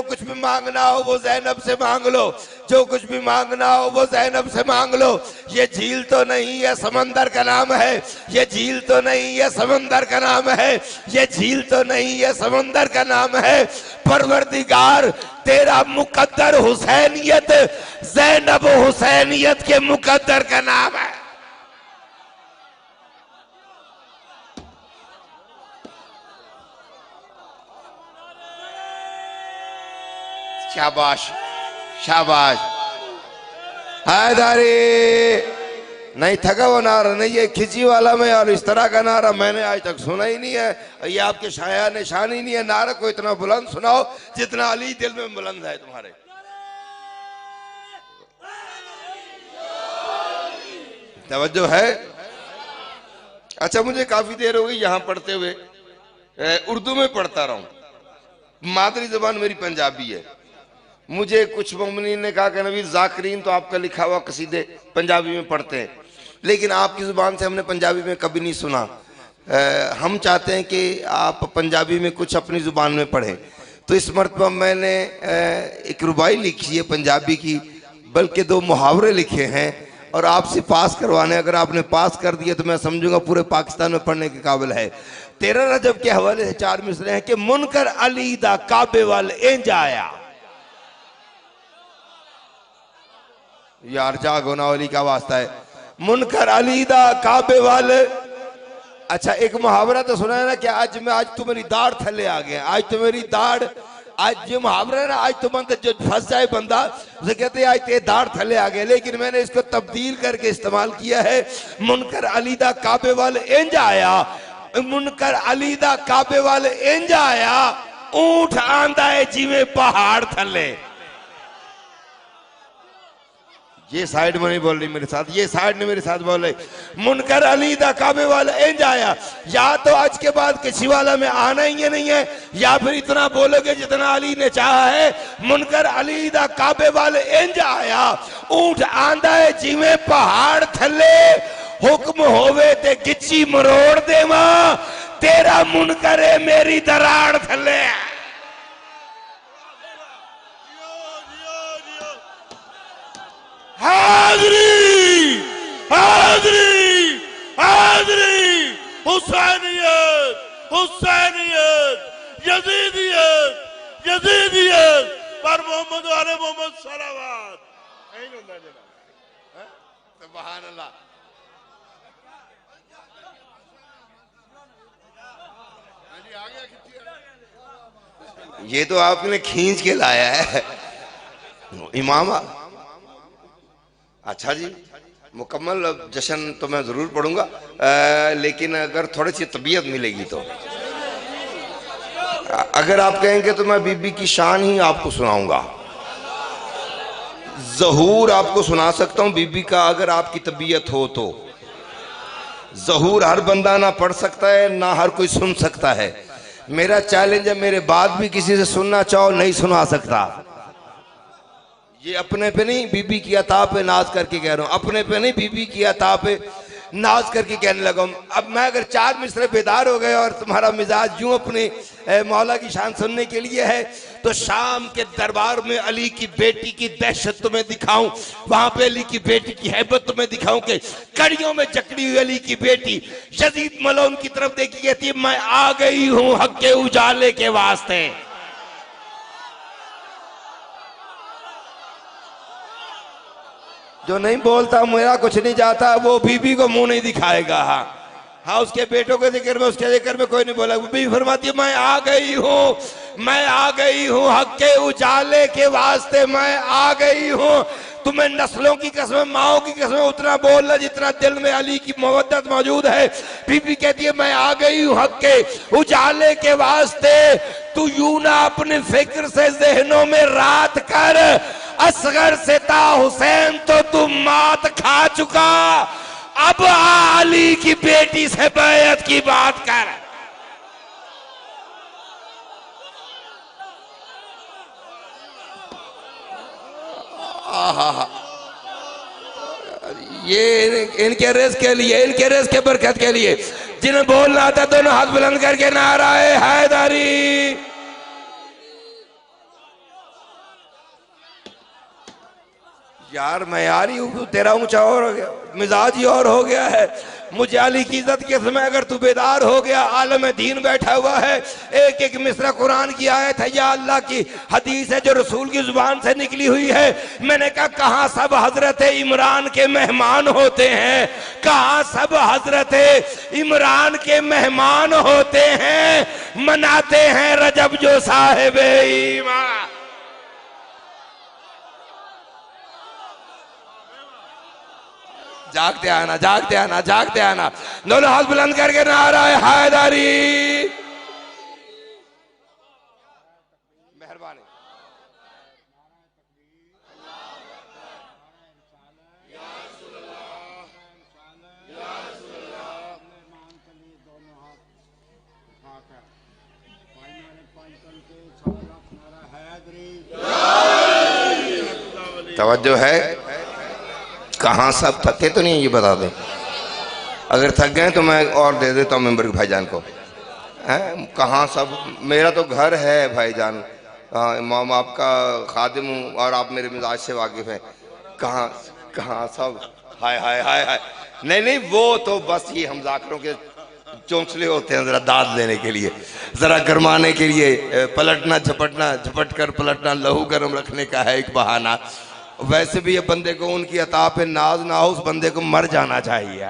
कुछ भी मांगना हो वो ज़ैनब से मांग लो, जो कुछ भी मांगना हो वो ज़ैनब से मांग लो। ये झील तो नहीं है समंदर का नाम है, ये झील तो नहीं है समंदर का नाम है, ये झील तो नहीं है समंदर का नाम है। परवरदिगार तेरा मुकद्दर हुसैनियत ज़ैनब हुसैनियत के मुकद्दर का नाम है। शाबाश शाबाश। हैदरी नहीं थका वो नारा नहीं, ये खिची वाला में और इस तरह का नारा मैंने आज तक सुना ही नहीं है। ये आपके शाया निशान ही नहीं है। नारा को इतना बुलंद सुनाओ जितना अली दिल में बुलंद है तुम्हारे। तवज्जो है। अच्छा मुझे काफी देर हो गई यहाँ पढ़ते हुए, उर्दू में पढ़ता रहा हूँ। मादरी जबान मेरी पंजाबी है। मुझे कुछ मोमिनीन ने कहा कि नबी जाकिरीन तो आपका लिखा हुआ कसीदे पंजाबी में पढ़ते हैं, लेकिन आपकी ज़ुबान से हमने पंजाबी में कभी नहीं सुना। हम चाहते हैं कि आप पंजाबी में कुछ अपनी ज़ुबान में पढ़ें। तो इस मरतबा मैंने एक रुबाई लिखी है पंजाबी की, बल्कि 2 मुहावरे लिखे हैं और आपसे पास करवाने। अगर आपने पास कर दिया तो मैं समझूंगा पूरे पाकिस्तान में पढ़ने के काबिल है। 13 रजब के हवाले से 4 मिसरे हैं कि मुनकर अली दा काबे वाल इंज आया। यार जागो ना, अली का वास्ता है। मुनकर अली दा काबे वाले। अच्छा एक मुहावरा तो सुना है ना कि आज तो मेरी दाढ़ थले आ गया, आज तो मेरी दाढ़, आज जो मुहावरा है ना, आज तो बंदा जो फंस जाए बंदा उसे कहते हैं आज तेरे दाढ़ थले आ गए, लेकिन मैंने इसको तब्दील करके इस्तेमाल किया है। मुनकर अली दा काबे वाले इंज आया, मुनकर अली दा काबे वाले इंज आया, ऊंट आंदा है जिਵੇਂ पहाड़ थले। ये साइड में नहीं बोल रही मेरे साथ, ये साइड ने मेरे साथ बोल रही। मुनकर अली दा काबे वाला इंज आया। या तो आज के बाद किसी वाला में आना ही नहीं है, या फिर इतना बोलोगे जितना अली ने चाहा है। मुनकर अली दा काबे वाले इंज आया, ऊंट आंदा है जिਵੇਂ पहाड़ थले, हुक्म होवे ते गिच्ची मरोड़ देवा, तेरा मुनकर है मेरी दराड़ थले। हाज़री हाज़री हाज़री, हुसैनियत हुसैनियत, यजीदियत यजीदियत पर मोहम्मद वाले मोहम्मद सलावत। सुभान अल्लाह। ये तो आपने खींच के लाया है इमाम। अच्छा जी, मुकम्मल जश्न तो मैं ज़रूर पढ़ूंगा, लेकिन अगर थोड़ी सी तबीयत मिलेगी तो। अगर आप कहेंगे तो मैं बीबी की शान ही आपको सुनाऊंगा। ज़हूर आपको सुना सकता हूँ बीबी का, अगर आपकी तबीयत हो तो। ज़हूर हर बंदा ना पढ़ सकता है, ना हर कोई सुन सकता है। मेरा चैलेंज है, मेरे बाद भी किसी से सुनना चाहो नहीं सुना सकता। ये अपने पे नहीं, बीबी की अता पे नाज करके कह रहा हूँ, अपने पे नहीं, बीबी की अता पे नाज करके कहने लगा हूँ। अब मैं अगर 4 मिसरे बेदार हो गए और तुम्हारा मिजाज यूं अपने मौला की शान सुनने के लिए है, तो शाम के दरबार में अली की बेटी की दहशत तुम्हें दिखाऊं, वहां पे अली की बेटी की हैबत तुम्हें दिखाऊं कि कड़ियों में जकड़ी हुई अली की बेटी यजीद मलऊन की तरफ देखी कहती है मैं आ गई हूं हक के उजाले के वास्ते। जो नहीं बोलता मेरा कुछ नहीं जाता वो बीबी को मुंह नहीं दिखाएगा। हाँ उसके बेटों के जिक्र में, उसके जिक्र में कोई नहीं बोला। बीबी फरमाती है मैं आ गई हूँ हक के उजाले के वास्ते, मैं आ गई हूँ। तुम्हें नस्लों की कसम, माओ की कसम उतना बोलना जितना दिल में अली की मोहब्बत मौजूद है। बीबी कहती है मैं आ गई हूँ हक के उजाले के वास्ते। तू यूं ना अपने फिक्र से जहनों में रात कर, असगर से ता हुसैन तो तू मात खा चुका, अब अली की बेटी से बैयत की बात कर। ये इनके रिज़्क़ के लिए, इनके रिज़्क़ के बरकत के लिए जिन्हें बोलना आता दोनों हाथ बुलंद करके नाराए हैदरी। यार मैं यार ही हूँ, तेरा ऊंचा और हो गया, मिजाज ही और हो गया है। मुझे अली की इज्जत के समय अगर तू बेदार हो गया, आलम दीन बैठा हुआ है, एक एक मिसरा कुरान की आयत है या अल्लाह की हदीस है जो रसूल की जुबान से निकली हुई है। मैंने कहा कहाँ सब हजरत इमरान के मेहमान होते हैं, कहाँ सब हजरत इमरान के मेहमान होते हैं, मनाते हैं रजब जो साहिब ईमान। जागते आना, जागते आना, जागते आना। दोनों हाथ बुलंद करके नारा हैदरी। मेहरबानी। तवज्जो है। कहाँ सब थके तो नहीं, ये बता दें। अगर थक गए तो मैं और दे देता हूँ मेंबर भाईजान को। हैं कहाँ सब, मेरा तो घर है भाईजान, इमाम आपका खादिम हूँ और आप मेरे मिजाज से वाकिफ हैं। कहाँ कहाँ सब, हाय हाय हाय हाय। नहीं नहीं, वो तो बस ये हम जाकरों के चौंसले होते हैं, जरा दाद देने के लिए, जरा गरमाने के लिए, पलटना झपटना, झपट कर पलटना, लहू गर्म रखने का है एक बहाना। वैसे भी ये बंदे को उनकी अता पे नाज ना हो, उस बंदे को मर जाना चाहिए।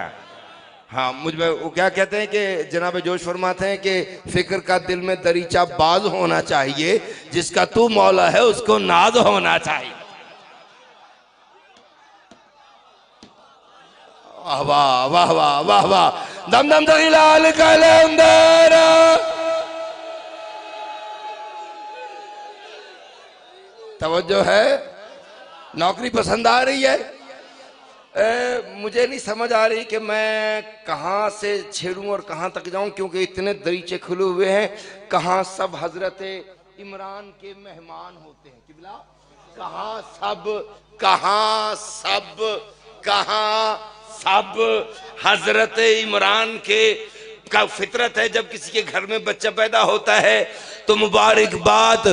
हाँ मुझ में वो क्या कहते हैं कि जनाब जोश फरमाते हैं कि फिक्र का दिल में दरीचा बाज होना चाहिए, जिसका तू मौला है उसको नाज होना चाहिए। वाह वाह वाह वाह वाह वाह। दम दम तो हिलाल कलंदर। तवज्जो है। नौकरी पसंद आ रही है? मुझे नहीं समझ आ रही कि मैं कहाँ से छेड़ूं और कहाँ तक जाऊं, क्योंकि इतने दरीचे खुले हुए हैं। कहाँ सब हजरत इमरान के मेहमान होते हैं किबला, कहाँ सब, कहाँ सब, कहाँ सब हजरत इमरान के का फितरत है। जब किसी के घर में बच्चा पैदा होता है तो मुबारकबाद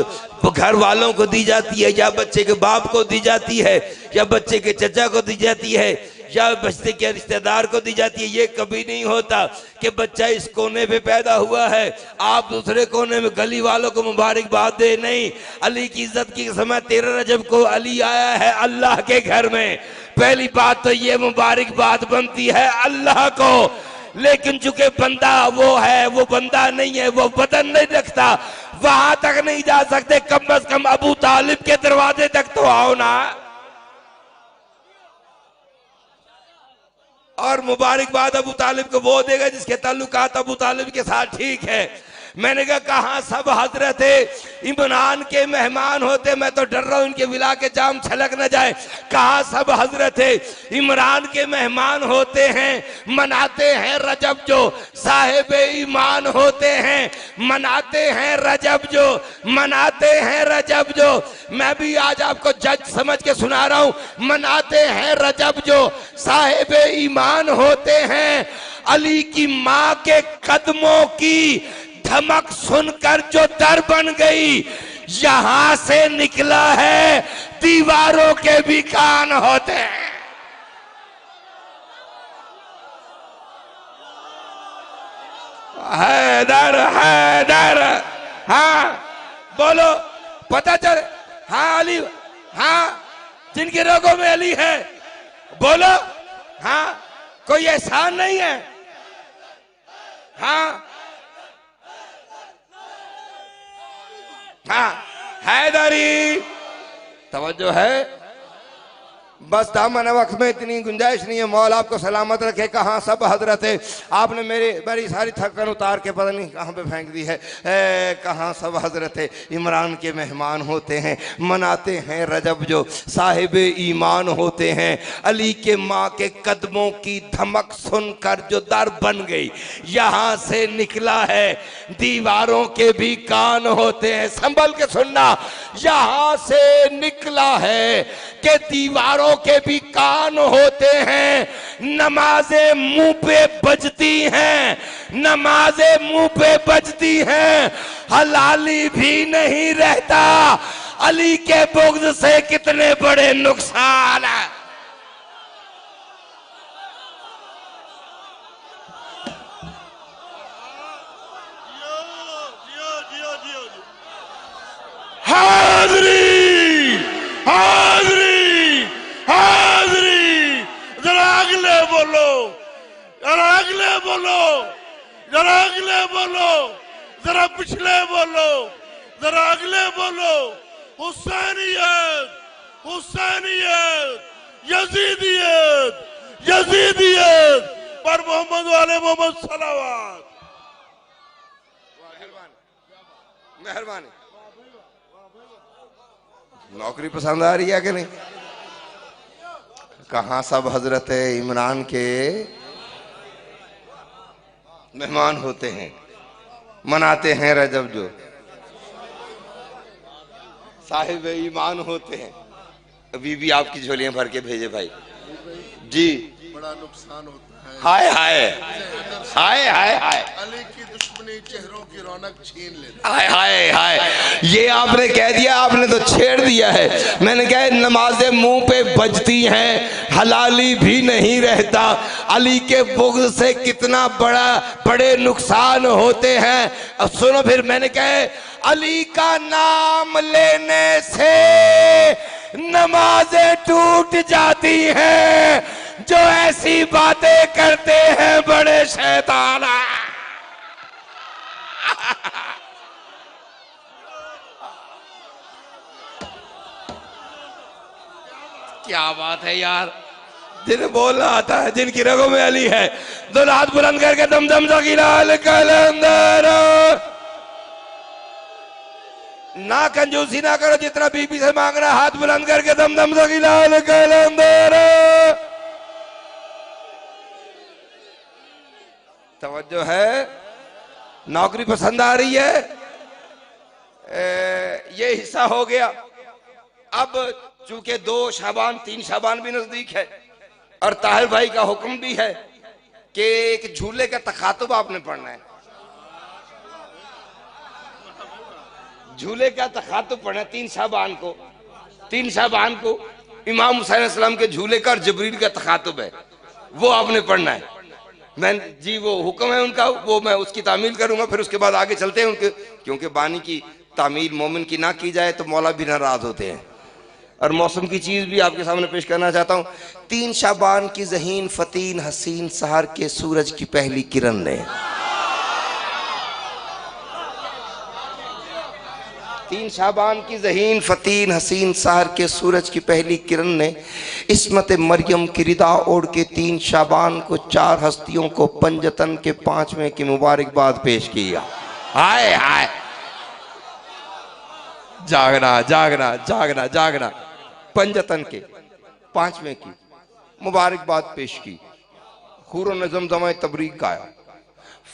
घर वालों को दी जाती है, या बच्चे के बाप को दी जाती है, या बच्चे के चचा को दी जाती है, या बच्चे के रिश्तेदार को दी जाती है। ये कभी नहीं होता कि बच्चा इस कोने पे पैदा हुआ है आप दूसरे कोने में गली वालों को मुबारकबाद दे। नहीं, अली की इज्जत की समय 13 रजब को अली आया है अल्लाह के घर में। पहली बात तो ये मुबारकबाद बनती है अल्लाह को, लेकिन चूंकि बंदा वो है, वो बंदा नहीं है, वो बदन नहीं रखता, वहां तक नहीं जा सकते। कम से कम अबू तालिब के दरवाजे तक तो आओ ना। और मुबारकबाद अबू तालिब को वो देगा जिसके ताल्लुकात अबू तालिब के साथ ठीक है। मैंने कहा कहाँ सब हजरत इमरान के मेहमान होते, मैं तो डर रहा हूं इनके विला के जाम छलक न जाए। कहाँ सब हजरत इमरान के मेहमान होते हैं, मनाते हैं रजब जो साहिब ईमान होते हैं, मनाते हैं रजब जो, मनाते हैं रजब जो। मैं भी आज आपको जज समझ के सुना रहा हूं, मनाते हैं रजब जो साहिब ईमान होते हैं। अली की माँ के कदमों की धमक सुनकर जो डर बन गई, यहां से निकला है दीवारों के भी कान होते हैं। हैदर हैदर, हाँ बोलो, पता चले। हाँ अली, हाँ जिनके रोगों में अली है बोलो। हाँ कोई एहसान नहीं है। हाँ हाँ हैदरी। तवज्जो है। बस दामन वक्त में इतनी गुंजाइश नहीं है। मौला आपको सलामत रखे। कहाँ सब हजरत है, आपने मेरी सारी थकन उतार के पता नहीं कहाँ पे फेंक दी है। कहाँ सब हजरत है इमरान के मेहमान होते हैं, मनाते हैं रजब जो साहिब ईमान होते हैं। अली के माँ के कदमों की धमक सुनकर जो दर बन गई, यहाँ से निकला है दीवारों के भी कान होते हैं। संभल के सुनना, यहाँ से निकला है कि दीवारों के भी कान होते हैं। नमाजें मुंह पे बजती हैं, नमाजें मुंह पे बजती हैं, हलाली भी नहीं रहता अली के बुग़्ज़ से कितने बड़े नुकसान है। हाज़री हाज़री हाज़री, जरा अगले बोलो, जरा अगले बोलो, जरा अगले बोलो, जरा पिछले बोलो, जरा अगले बोलो। हुसैनियत हुसैनियत, यजीदियत यजीदियत पर मोहम्मद वाले मोहम्मद सलावत। मेहरबानी। नौकरी पसंद आ रही है कि नहीं? कहाँ सब हजरत इमरान के मेहमान होते हैं, मनाते हैं रजब जो, साहिब ईमान होते हैं। अभी भी आपकी झोलियां भर के भेजे भाई जी। बड़ा नुकसान होता है। हाय हाय हाय हाय हाय, अली की दुश्मनी चेहरों की रौनक छीन लेती। हाय हाय हाय, ये आपने कह दिया, आपने तो छेड़ दिया है। मैंने कहा नमाजें मुंह पे बजती हैं, हलाली भी नहीं रहता। अली के बुग़्ज़ से कितना बड़े नुकसान होते हैं। अब सुनो फिर, मैंने कहा अली का नाम लेने से नमाजें टूट जाती हैं। जो ऐसी बातें करते हैं बड़े शैतान। क्या बात है यार, जिन्हें बोलना आता है, जिनकी रगों में अली है, दोनों हाथ बुलंद करके दम दम ज़कीलाल कलंदर। ना कंजूसी ना करो, जितना बीबी से मांगना हाथ बुलंद करके दम दम ज़कीलाल कलंदर। तवज्जो है, नौकरी पसंद आ रही है। ये हिस्सा हो गया। अब चूंकि 2 शाबान 3 शाबान भी नजदीक है और ताहिर भाई का हुक्म भी है कि एक झूले का तखातुब आपने पढ़ना है। झूले का तखातुब पढ़ना 3 शाबान को। 3 शाबान को इमाम हुसैन अलैहिस्सलाम के झूले का और जबरील का तखातुब है, वो आपने पढ़ना है। मैं जी वो हुक्म है उनका, वो मैं उसकी तामील करूंगा, फिर उसके बाद आगे चलते हैं उनके, क्योंकि बानी की तामील मोमिन की ना की जाए तो मौला भी नाराज होते हैं। और मौसम की चीज भी आपके सामने पेश करना चाहता हूं। 3 शाबान की ज़हीन फतीन हसीन सहर के सूरज की पहली किरण ने, 3 शाबान की ज़हीन फतीन हसीन सहर के सूरज की पहली किरण ने इस्मत मरियम की रिदा ओढ़ के 3 शाबान को 4 हस्तियों को पंजतन के 5वें की मुबारकबाद पेश किया। हाय हाय, जागना जागना जागना जागना, पंजतन के 5वें की मुबारकबाद पेश की। हुर नज़म जमा तबरीक गाया,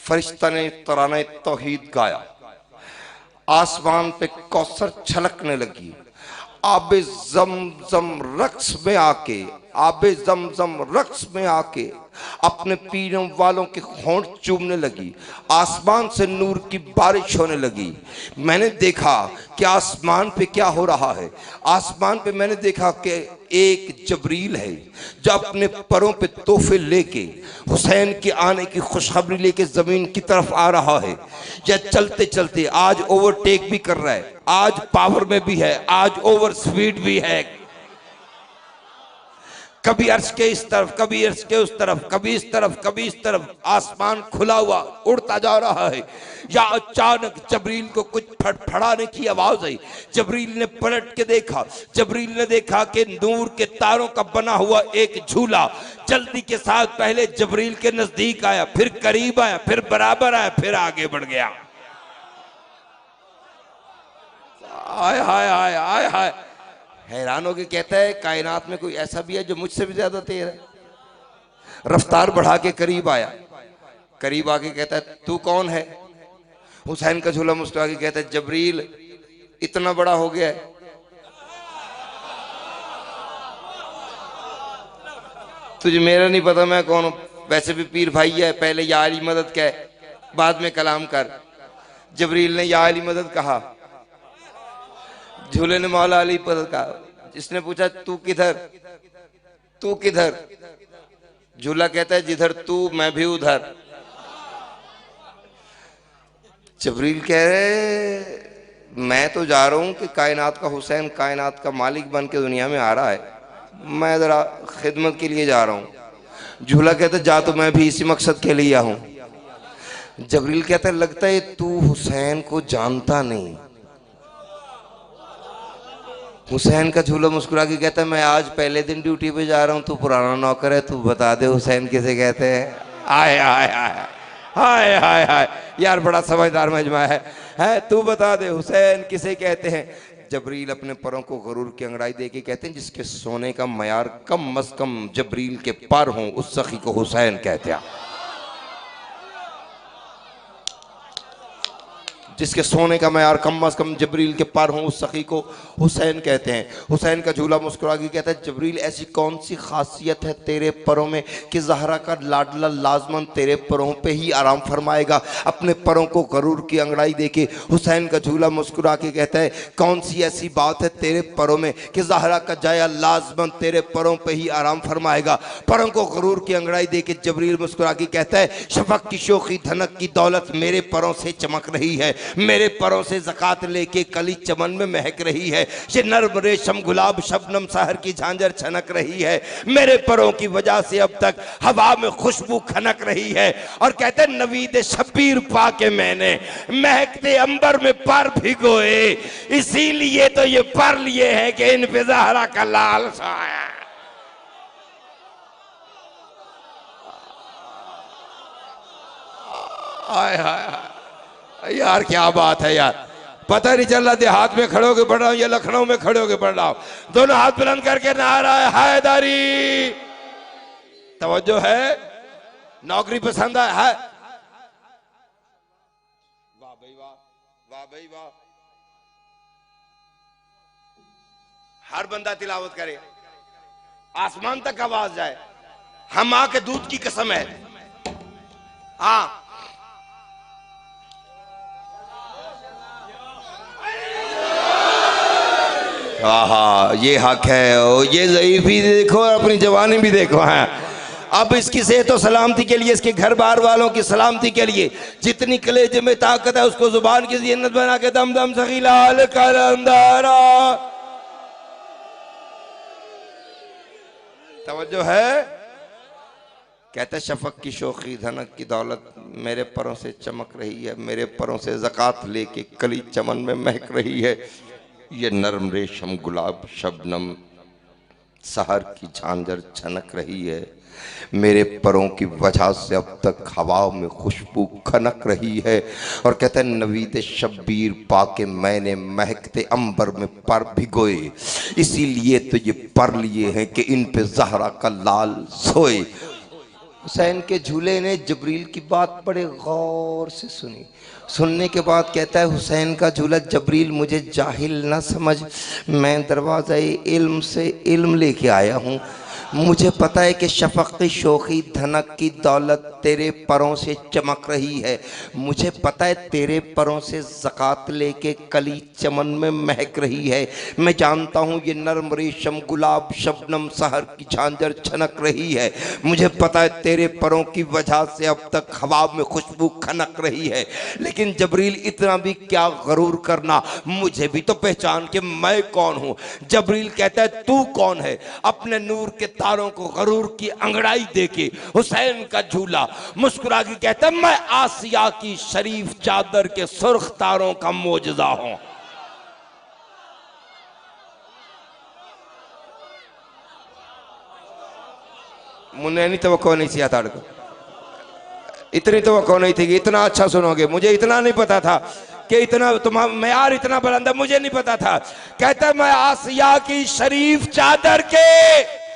फरिश्ता ने तराना तौहीद गाया, आसमान पे कौसर छलकने लगी। आबे ज़मज़म रक्स में आके, आबे ज़मज़म रक्स में आके अपने पीने वालों के होंठ चूमने लगी। आसमान से नूर की बारिश होने लगी। मैंने देखा कि आसमान पे क्या हो रहा है। आसमान पे मैंने देखा कि एक जबरील है जो अपने परों पे तोहफे लेके हुसैन के आने की खुशखबरी लेके जमीन की तरफ आ रहा है। या चलते चलते आज ओवरटेक भी कर रहा है, आज पावर में भी है, आज ओवर स्पीड भी है। कभी अर्श के इस तरफ, कभी अर्श के उस तरफ, कभी इस तरफ, कभी इस तरफ, आसमान खुला हुआ उड़ता जा रहा है। या अचानक जबरील को कुछ फड़फड़ाने की आवाज आई। जबरील ने पलट के देखा, जबरील ने देखा कि नूर के तारों का बना हुआ एक झूला जल्दी के साथ पहले जबरील के नजदीक आया, फिर करीब आया, फिर बराबर आया, फिर आगे बढ़ गया। हाय हाय हाय हाय हाय, हैरान होके कहता है कायनात में कोई ऐसा भी है जो मुझसे भी ज्यादा तेज है। रफ्तार बढ़ा के करीब आया, करीब आके कहता है तू कौन है? हुसैन का झूला मुस्कुरा के कहता है जबरील इतना बड़ा हो गया है। तुझे मेरा नहीं पता मैं कौन हूं, वैसे भी पीर भाई है, पहले या अली मदद कह, बाद में कलाम कर। जबरील ने या अली मदद कहा। झूले ने मौला अली पर कहा, जिसने पूछा तू किधर, तू किधर? झूला कहता है जिधर तू मैं भी उधर। जबरील कह रहे मैं तो जा रहा हूं कि कायनात का हुसैन कायनात का मालिक बन के दुनिया में आ रहा है, मैं जरा खिदमत के लिए जा रहा हूं। झूला कहता है जा तो मैं भी इसी मकसद के लिए हूं। जबरील कहता है लगता है तू हुसैन को जानता नहीं। हुसैन का झूला मुस्कुरा के कहता है मैं आज पहले दिन ड्यूटी पे जा रहा हूं, तू पुराना नौकर है, तू बता दे हुसैन किसे कहते हैं। आय आय आय हाय हाय हाय, यार बड़ा समझदार मजमा है, तू बता दे हुसैन किसे कहते हैं। जबरील अपने परों को गरूर की अंगड़ाई दे के कहते हैं जिसके सोने का मयार कम अज कम जबरील के पर हों उस सखी को हुसैन कहते हैं। जिसके सोने का मयार कम अज कम जबरील के पार हों उस सखी को हुसैन कहते हैं। हुसैन का झूला मुस्कुरा के कहता है जबरील ऐसी कौन सी खासियत है तेरे परों में कि ज़हरा का लाडला लाजमन तेरे परों पे ही आराम फरमाएगा। अपने परों को गरूर की अंगड़ाई देके हुसैन का झूला मुस्कुरा के कहता है कौन सी ऐसी बात है तेरे परों में कि ज़हरा का जाया लाजमन तेरे परों पे ही आराम फरमाएगा। परों को गरूर की अंगड़ाई देके जबरील मुस्कुरा के कहता है शफक की शोखी धनक की दौलत मेरे परों से चमक रही है, मेरे परों से ज़कात लेके कली चमन में महक रही है। ये नर्म रेशम गुलाब शबनम सहर की झांझर छनक रही है, मेरे परों की वजह से अब तक हवा में खुशबू खनक रही है। और कहते हैं नवीद शब्बीर पाके मैंने महकते अंबर में पर भिगोए, इसीलिए तो ये पर लिए हैं कि इन पे ज़हरा का लाल साया। हाय हाय यार क्या बात है यार, पता नहीं चल रहा देहात में खड़े होके पढ़ रहा हूं या लखनऊ में खड़े होके पढ़ रहा हूं। दोनों हाथ बुलंद करके नारा हैदरी। तवज्जो है, नौकरी पसंद है? वाह भाई वाह, वाह भाई वाह। हर बंदा तिलावत करे, आसमान तक आवाज जाए। हम मां के दूध की कसम है। हाँ हाँ ये हक है, और ये ज़ईफ़ भी देखो और अपनी जवानी भी देखो। है अब इसकी सेहत और सलामती के लिए, इसके घर बार वालों की सलामती के लिए जितनी कलेजे में ताकत है उसको जुबान की ज़ीनत बना के दम दम सखीलाल कलंदरा। तवज्जो है, कहते शफक की शोखी धनक की दौलत मेरे परों से चमक रही है, मेरे परों से ज़कात लेके कली चमन में महक रही है। ये नरम रेशम गुलाब शबनम सहर की झांझर छनक रही है, मेरे परों की वजह से अब तक हवा में खुशबू खनक रही है। और कहते हैं नवीद शब्बीर पाके मैंने महकते अंबर में पर भिगोए, इसीलिए तो ये पर लिए हैं कि इन पे ज़हरा का लाल सोए। हुसैन के झूले ने जबरील की बात बड़े गौर से सुनी। सुनने के बाद कहता है हुसैन का झूला जबरील मुझे जाहिल ना समझ, मैं दरवाज़े इल्म से इल्म लेके आया हूँ। मुझे पता है कि शफ़क़ शोखी धनक की दौलत तेरे परों से चमक रही है, मुझे पता है तेरे परों से ज़कात लेके कली चमन में महक रही है। मैं जानता हूँ ये नरम रेशम गुलाब शबनम सहर की झांझर छनक रही है, मुझे पता है तेरे परों की वजह से अब तक हवा में खुशबू खनक रही है। लेकिन जबरील इतना भी क्या गरूर करना, मुझे भी तो पहचान के मैं कौन हूँ। जबरील कहता है तू कौन है? अपने नूर के तारों को गरूर की अंगड़ाई देके हुसैन का झूला मुस्कुरा के कहता है मैं आसिया की शरीफ चादर के सुर्ख तारों का मोजज़ा हूं। मुझे नहीं तवक्को नहीं थी था, इतनी तवक्को नहीं थी कि इतना अच्छा सुनोगे। मुझे इतना नहीं पता था कि इतना तुम्हारा मयार इतना बुलंद है, मुझे नहीं पता था। कहता मैं आसिया की शरीफ चादर के,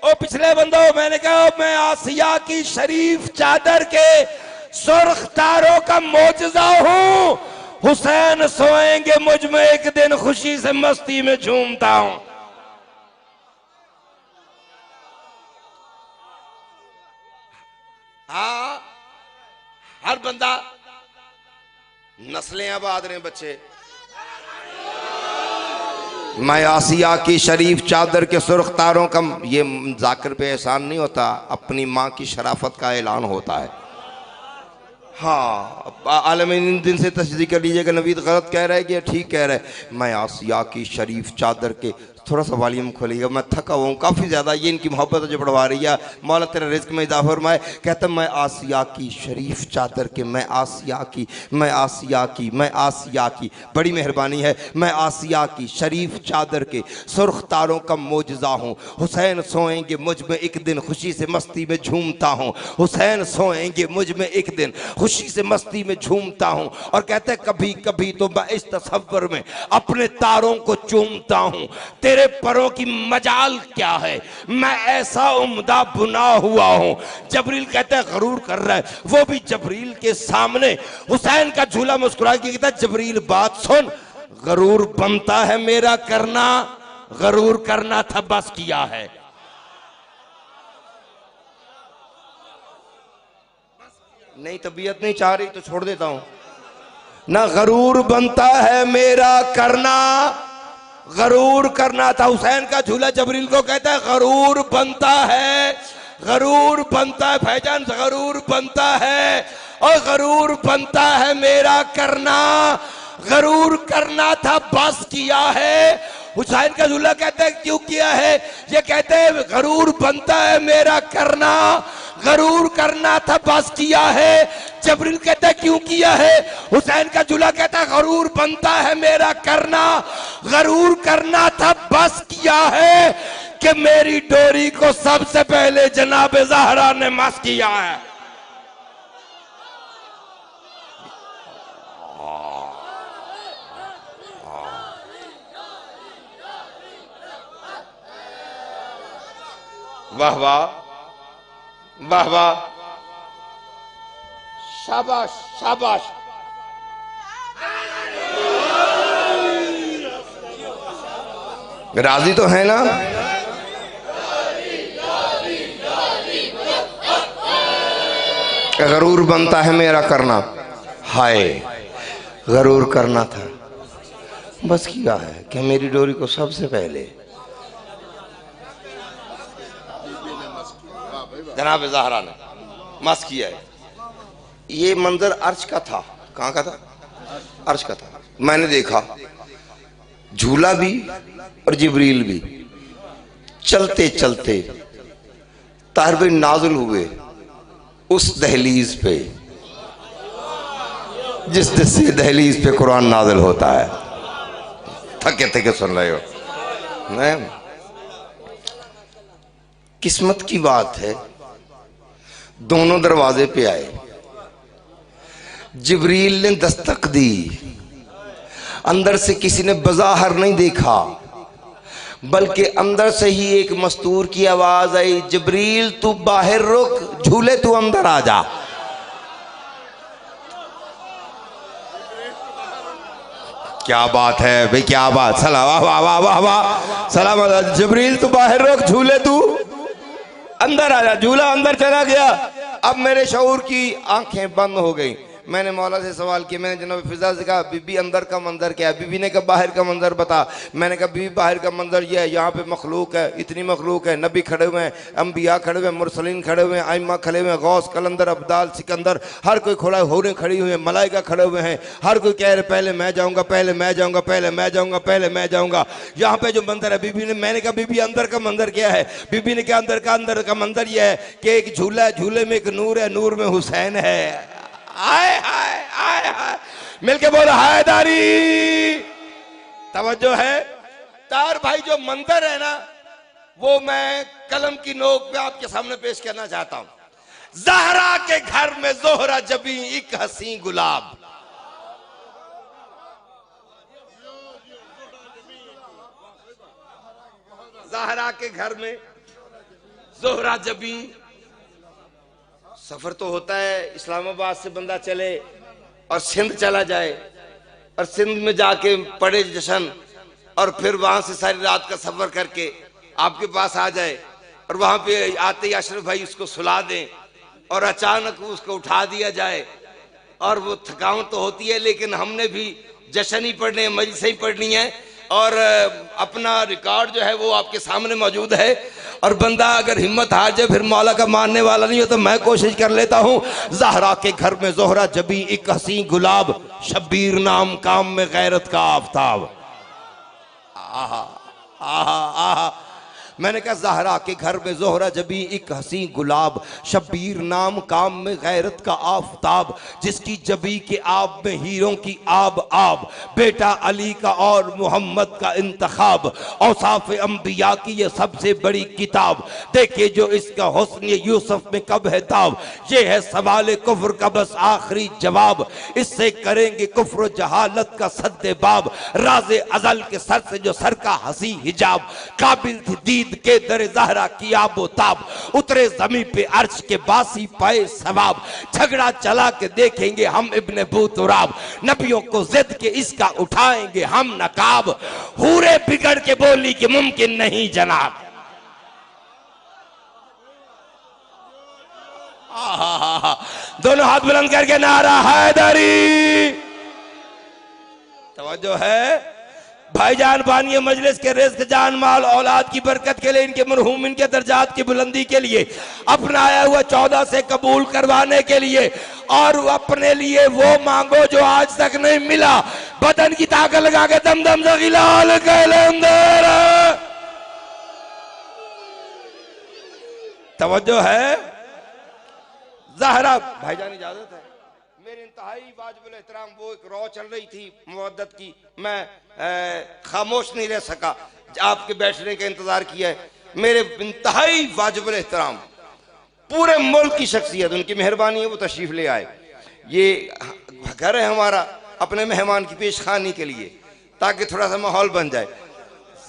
ओ पिछले बंदों मैंने कहा मैं आसिया की शरीफ चादर के सुर्ख तारों का मोजज़ा हूं। हुसैन सोएंगे मुझ में एक दिन खुशी से मस्ती में झूमता हूं। हाँ हर बंदा, नस्लें आबाद रहे बच्चे, मैं आसिया की शरीफ चादर के सुर्ख तारों का, ये जाकिर पे एहसान नहीं होता, अपनी माँ की शराफत का ऐलान होता है। हाँ, आलमीन दिन से तस्दीक कर लीजिएगा, नवीद गलत कह रहा है कि ठीक कह रहा है। मैं आसिया की शरीफ चादर के, थोड़ा सा वॉल्यूम खोलिएगा, मैं थका हुआ हूँ काफ़ी ज़्यादा, ये इनकी मोहब्बत जो बढ़वा रही है। मौला तेरा रिज़्क में इजाफा फरमाए। कहता मैं आसिया की शरीफ चादर के, मैं आसिया की, मैं आसिया की, मैं आसिया की, बड़ी मेहरबानी है। मैं आसिया की शरीफ चादर के सुर्ख तारों का मोजज़ा हूँ। हुसैन सोएंगे मुझ में एक दिन, खुशी से मस्ती में झूमता हूँ। हुसैन सोएंगे मुझ में एक दिन, खुशी से मस्ती में झूमता हूँ। और कहते कभी कभी तो मैं इस तसव्वुर में अपने तारों को चूमता हूँ। तेरे परों की मजाल क्या है, मैं ऐसा उम्दा बुना हुआ हूं। जबरील कहते हैं गरूर कर रहा है, वो भी जबरील के सामने हुसैन का झूला मुस्कुरा के कहता है जबरील बात सुन, गरूर बनता है मेरा करना, गरूर करना था बस किया है। नहीं तबीयत नहीं चाह रही तो छोड़ देता हूं ना। गरूर बनता है मेरा करना, गरूर करना था। हुसैन का झूला जबरील को कहता है गरूर बनता है, गरूर बनता है भाईजान, गरूर बनता है, और गरूर बनता है मेरा करना, गरूर करना था बस किया है। हुसैन का झूला कहता है क्यों किया है, ये कहते हैं गरूर बनता है मेरा करना, गरूर करना था बस किया है। जबरील कहता है क्यों किया है, हुसैन का झूला कहता है गरूर बनता है मेरा करना, गरूर करना था बस किया है कि मेरी डोरी को सबसे पहले जनाब ज़हरा ने मस किया है। वाह वाह वाह वाह, शाबाश शाबाश। राजी तो है ना? गरूर बनता है मेरा करना, हाय गरूर करना था बस किया है कि मेरी डोरी को सबसे पहले जनाब ज़हरा ने मस किया है। ये मंजर अर्श का था। कहाँ का था? अर्श का था। मैंने देखा झूला भी और जिब्रील भी चलते चलते तारबे नाजुल हुए उस दहलीज पे जिस से दहलीज पे कुरान नाजिल होता है। थके थके सुन रहे हो? नहीं, किस्मत की बात है, दोनों दरवाजे पे आए। जिब्रील ने दस्तक दी, अंदर से किसी ने बज़ाहिर नहीं देखा, बल्कि अंदर से ही एक मस्तूर की आवाज आई, जिब्रील तू बाहर रुक, झूले तू अंदर आ जा। क्या बात है भाई, क्या बात। सलाम, वाह वाह वाह वाह वाह, सलाम। जिब्रील तू बाहर रुक, झूले तू अंदर आ जा। झूला अंदर चला गया। अब मेरे शऊर की आंखें बंद हो गई। मैंने मौला से सवाल किया, मैंने जनाब फिजा से कहा बीबी अंदर का मंजर क्या है? बीबी ने कहा बाहर का मंजर बता। मैंने कहा बीबी बाहर का मंजर ये है, यहाँ पे मखलूक है, इतनी मखलूक है, नबी खड़े हुए हैं, अम्बिया खड़े हुए हैं, मुरसलीन खड़े हुए हैं, आइम्मा खड़े हुए हैं, गौस कलंदर अब्दाल सिकंदर हर कोई खड़ा, होरें खड़ी हुई हैं, मलाइका खड़े हुए हैं, हर कोई कह रहे पहले मैं जाऊँगा, पहले मैं जाऊँगा, पहले मैं जाऊँगा, पहले मैं जाऊँगा। यहाँ पे जो मंजर है बीबी ने, मैंने कहा बीबी अंदर का मंजर क्या है? बीबी ने कहा अंदर का मंजर यह है कि एक झूला है, झूले में एक नूर है, नूर में हुसैन है। आए हाय आए हाय, मिलके बोलो हैदारी। तवज्जो है तार भाई, जो मंजर है ना वो मैं कलम की नोक पे आपके सामने पेश करना चाहता हूं। ज़हरा के घर में ज़ोहरा जबी एक हसी गुलाब। ज़हरा के घर में ज़ोहरा जबी। सफर तो होता है, इस्लामाबाद से बंदा चले और सिंध चला जाए और सिंध में जाके पड़े जश्न और फिर वहां से सारी रात का सफर करके आपके पास आ जाए और वहां पे आते ही अशरफ भाई उसको सुला दें और अचानक उसको उठा दिया जाए। और वो थकावट तो होती है, लेकिन हमने भी जश्न ही पढ़ने, मजलिस ही पढ़नी है और अपना रिकॉर्ड जो है वो आपके सामने मौजूद है। और बंदा अगर हिम्मत हार जाए फिर मौला का मानने वाला नहीं हो तो मैं कोशिश कर लेता हूँ। ज़हरा के घर में ज़ोहरा जबी एक हसी गुलाब, शब्बीर नाम काम में गैरत का आफताब। आहा आहा आहा। मैंने कहा ज़हरा के घर में ज़ोहरा जबी एक हसी गुलाब, शब्बीर नाम काम में गैरत का आफताब, जिसकी जबी के आब में हीरों की आब आब, बेटा अली का और मोहम्मद का इंतखाब, औसाफ अंबिया की ये सबसे बड़ी किताब, देखे जो इसका हुस्न ये यूसुफ में कब है ताब, ये है सवाल कुफ्र का बस आखिरी जवाब, इससे करेंगे कुफ्र जहालत का सद्दे बाब, राज़े अज़ल के सर से जो सर का हसी हिजाब, काबिल थी दीद के दर ज़हरा की आबो ताब, उतरे जमीन पे अर्श के बासी पाए सवाब, झगड़ा चला के देखेंगे हम इब्ने बूतुराब, नबियों को जिद के इसका उठाएंगे हम नकाब, हूरे बिगड़ के बोली कि मुमकिन नहीं जनाब। दोनों हाथ बुलंद करके नारा हैदरी। तवज्जो है भाईजान, बानिए मजलिस के रिज़्क़ जान माल औलाद की बरकत के लिए, इनके मरहूम इनके दर्जात की बुलंदी के लिए, अपना आया हुआ 14 से कबूल करवाने के लिए, और अपने लिए वो मांगो जो आज तक नहीं मिला, बदन की ताकत लगा के दम दम से गिलाल कलंदर। तवज्जो है ज़हरा भाईजान, इजाजत है। मेरे इंतहाई वाजिबुल एहतराम वो एक रौ चल रही थी मुवद्दत की, मैं खामोश नहीं रह सका, आपके बैठने का इंतजार किया है। मेरे इंतहाई वाजिबुल एहतराम पूरे मुल्क की शख्सियत, उनकी मेहरबानी है वो तशरीफ ले आए। ये घर है हमारा अपने मेहमान की पेशखानी के लिए, ताकि थोड़ा सा माहौल बन जाए।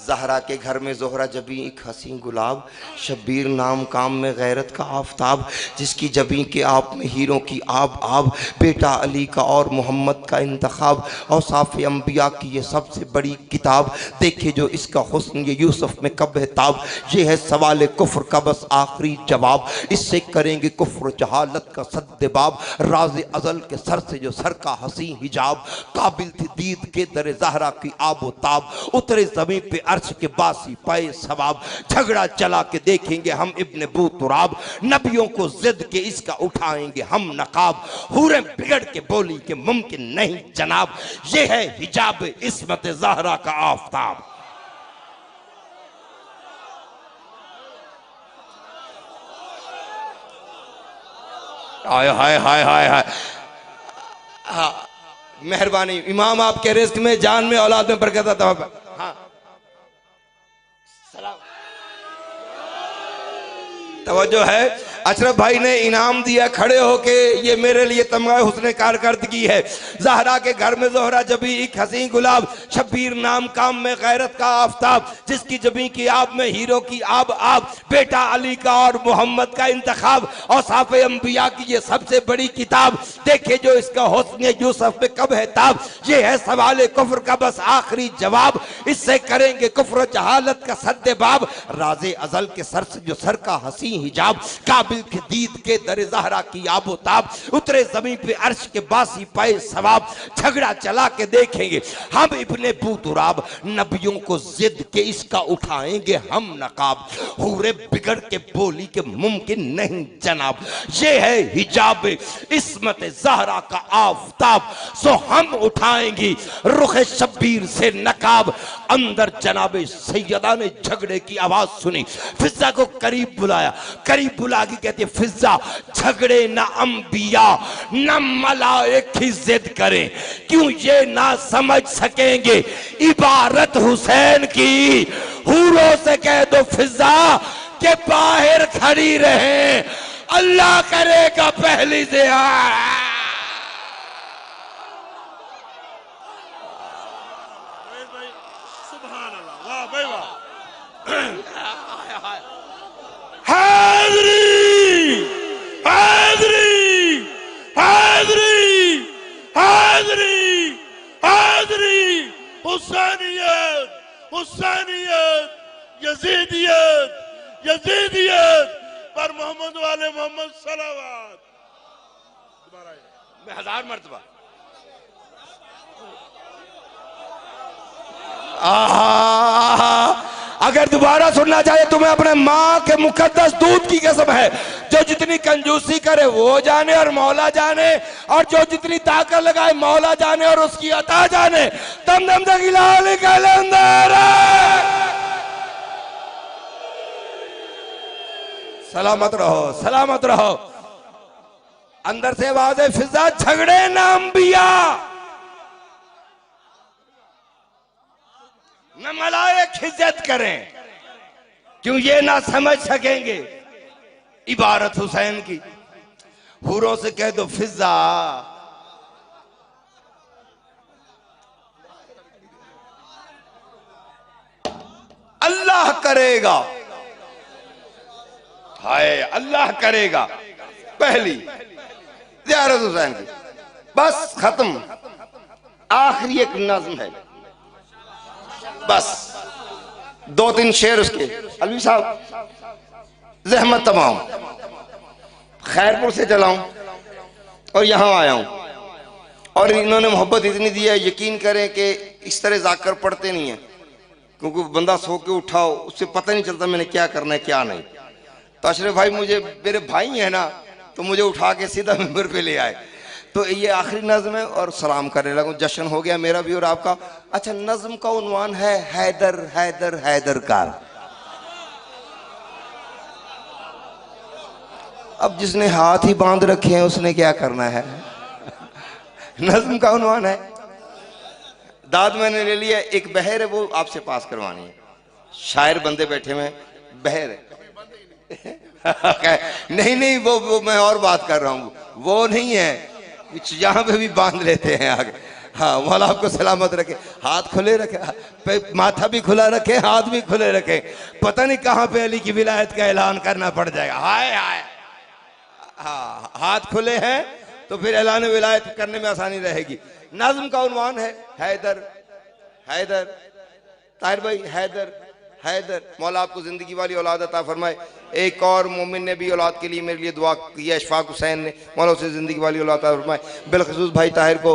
ज़हरा के घर में ज़ोहरा जबी एक हसी गुलाब, शब्बीर नाम काम में गैरत का आफताब, जिसकी जबी के आप में हीरों की आब आब, बेटा अली का और मोहम्मद का इंतखाब, औसाफ अंबिया की ये सबसे बड़ी किताब, देखे जो इसका हुस्न ये यूसुफ में कब है ताब, ये है सवाल कुफ्र का बस आखिरी जवाब, इससे करेंगे कुफ्र जहालत का सद्देबाब, राज़े अज़ल के सर से जो सर का हसी हिजाब, काबिल थी दीद के दर ज़हरा की आबो ताब, उतरे ज़मीन पे अर्श के बासी पाए सवाब, झगड़ा चला के देखेंगे हम इब्ने बूतुराब, नबियों को जिद के इसका उठाएंगे हम नकाब, हूरे बिगड़ के बोली के मुमकिन नहीं जनाब, ये है हिजाब इस्मत ज़हरा का आफताब। हाय हाय हाय हाय हाय। हाँ मेहरबानी इमाम, आपके रिज़्क़ में जान में औलाद में बरकत अता। हाँ सलाम। तवज्जो है, अशरफ भाई ने इनाम दिया खड़े होके, ये मेरे लिए तमगा हुस्न कारकर्दगी है। ज़हरा के घर में ज़ोहरा जबी एक हसी गुलाब, शब्बीर नाम काम में गैरत का आफताब, जिसकी जबी की आब में हीरो की आब आब, बेटा अली का और मोहम्मद का इंतखाब, और साफ़ अंबिया की ये सबसे बड़ी किताब, देखे जो इसका हुस्न यूसुफ में कब है ताब, ये है सवाल कुफ्र का बस आखिरी जवाब, इससे करेंगे कुफ्र जहालत का सद्दे बाब, राज़े अज़ल के सर से जो सर का हसी हिजाब, काबिल के दीद के दर ज़हरा की आबो ताब, उतरे जमीन पे अर्श के बासी पाए सवाब, झगड़ा चला के देखेंगे हम इब्ने बूतुराब, नबियों को जिद के इसका उठाएंगे हम नकाब, हूरे बिगड़ के बोली के मुमकिन नहीं जनाब, ये है हिजाब इस्मत ज़हरा का आफताब, सो हम उठाएंगे रुख शब्बीर से नकाब। अंदर जनाबे सैयदा ने झगड़े की आवाज सुनी, फिजा को करीब बुलाया, करीब बुला के कहते फिजा झगड़े ना अंबिया ना मलाइक ही जिद करें, क्यों ये ना समझ सकेंगे इबारत हुसैन की, हूरों से कह दो फिजा के बाहर खड़ी रहे, अल्लाह करेगा पहली से। हुसैनियत, हुसैनियत, यजीदियत, यजीदियत पर मोहम्मद वाले मोहम्मद सलावत। मैं 1000 मर्तबा आहा, अगर दोबारा सुनना चाहे तुम्हें अपने माँ के मुकद्दस दूध की कसम है, जो जितनी कंजूसी करे वो जाने और मौला जाने, और जो जितनी ताकत लगाए मौला जाने और उसकी अता जाने। दम दम तक हिलाल कलंदर सलामत रहो, सलामत रहो। अंदर से आवाज है फिजा झगड़े ना अंबिया, न मलाइक खिज्जत करें, क्यों ये ना समझ सकेंगे इबारत हुसैन की। हूरों से कह दो फिजा अल्लाह करेगा, हाय अल्लाह करेगा। पहली ज़ियारत हुसैन की, बस खत्म। आखिरी एक नज्म है, बस 2-3 शेर उसके। अलवी साहब जहमत तमाम, खैरपुर से चला हूं और यहां आया हूं, और इन्होंने मोहब्बत इतनी दी है, यकीन करें कि इस तरह जाकर पढ़ते नहीं है, क्योंकि बंदा सो के उठाओ उससे पता नहीं चलता मैंने क्या करना है क्या नहीं। तो अशरफ भाई मुझे, मेरे भाई है ना, तो मुझे उठा के सीधा मिंबर पे ले आए। तो ये आखिरी नज्म है और सलाम करने लगा। जश्न हो गया मेरा भी और आपका। अच्छा, नज्म का उन्वान है हैदर हैदर हैदर कार। अब जिसने हाथ ही बांध रखे हैं उसने क्या करना है। नज्म का उन्वान है, दाद मैंने ले लिया। एक बहर है वो आपसे पास करवानी है। शायर बंदे बैठे हुए, बहर है। नहीं नहीं, वो मैं और बात कर रहा हूं, वो नहीं है, यहाँ पे भी बांध लेते हैं आगे। हाँ, मौला आपको सलामत रखे, हाथ खुले रखे, माथा भी खुला रखे, हाथ भी खुले रखे। पता नहीं कहाँ पे अली की विलायत का ऐलान करना पड़ जाएगा। हाय हाय, हाँ हाथ खुले हैं तो फिर ऐलान विलायत करने में आसानी रहेगी। नज्म का उन्वान है हैदर हैदर। ताहिर भाई हैदर हैदर, मौला आपको जिंदगी वाली औलाद अता फरमाए। एक और मोमिन ने भी औलाद के लिए मेरे लिए दुआ की है, इशफाक हुसैन ने, मौला उसे जिंदगी वाली औलाद अता फरमाए। बिलखसूस भाई ताहिर को